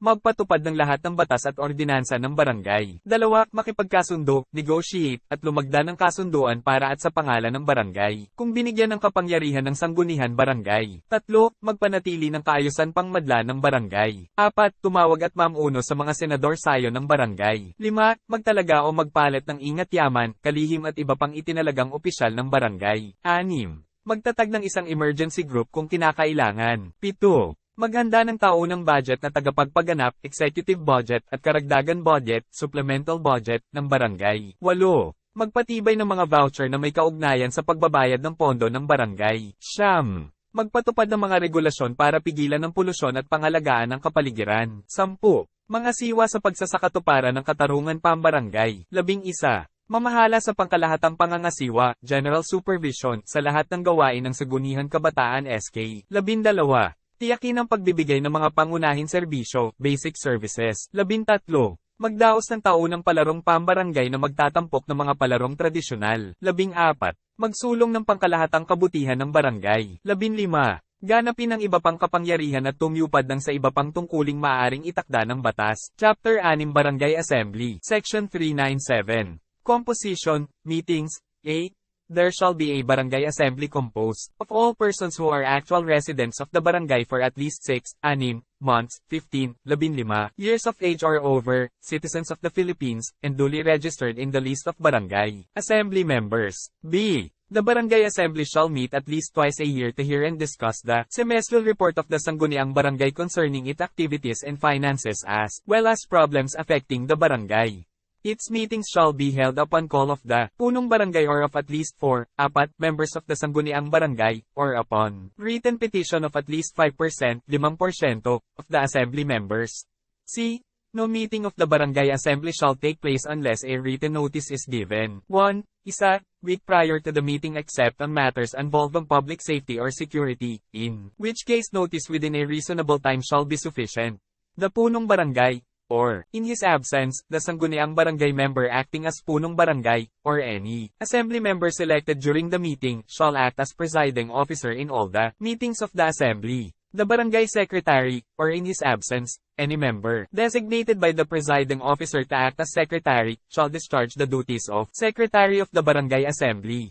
Magpatupad ng lahat ng batas at ordinansa ng barangay. 2. Makipagkasundo, negotiate, at lumagda ng kasunduan para at sa pangalan ng barangay. Kung binigyan ng kapangyarihan ng sanggunian barangay. 3. Magpanatili ng kaayusan pangmadla ng barangay. 4. Tumawag at mamuno sa mga senador sayo ng barangay. 5. Magtalaga o magpalit ng ingat yaman, kalihim at iba pang itinalagang opisyal ng barangay. 6. Magtatag ng isang emergency group kung kinakailangan. 7. Maghanda ng taunang budget na tagapagpaganap, executive budget at karagdagan budget, supplemental budget, ng barangay. 8. Magpatibay ng mga voucher na may kaugnayan sa pagbabayad ng pondo ng barangay. 9. Magpatupad ng mga regulasyon para pigilan ng polusyon at pangalagaan ng kapaligiran. 10. Mga siwa sa pagsasakatuparan ng katarungan pambarangay. 11. Mamahala sa pangkalahatang pangangasiwa, general supervision, sa lahat ng gawain ng Sangguniang Kabataan SK. 12. Tiyakin ang pagbibigay ng mga pangunahing serbisyo, basic services. 13. Magdaos ng taunang palarong pambarangay na magtatampok ng mga palarong tradisyonal. 14. Magsulong ng pangkalahatang kabutihan ng barangay. 15. Ganapin ang iba pang kapangyarihan at tumupad ng sa iba pang tungkuling maaaring itakda ng batas. Chapter 6 Barangay Assembly. Section 397. Composition, Meetings. 8. There shall be a barangay assembly composed of all persons who are actual residents of the barangay for at least 6 months, 15 years of age or over, citizens of the Philippines, and duly registered in the list of barangay assembly members. B. The barangay assembly shall meet at least twice a year to hear and discuss the semestral report of the Sangguniang Barangay concerning its activities and finances as well as problems affecting the barangay. Its meetings shall be held upon call of the punong barangay or of at least 4 members of the Sangguniang Barangay, or upon written petition of at least 5% of the assembly members. C. No meeting of the barangay assembly shall take place unless a written notice is given. 1. Week prior to the meeting except on matters involving public safety or security, in which case notice within a reasonable time shall be sufficient. The punong barangay, or, in his absence, the Sangguniang Barangay member acting as punong barangay, or any assembly member selected during the meeting, shall act as presiding officer in all the meetings of the assembly. The barangay secretary, or in his absence, any member designated by the presiding officer to act as secretary, shall discharge the duties of secretary of the barangay assembly.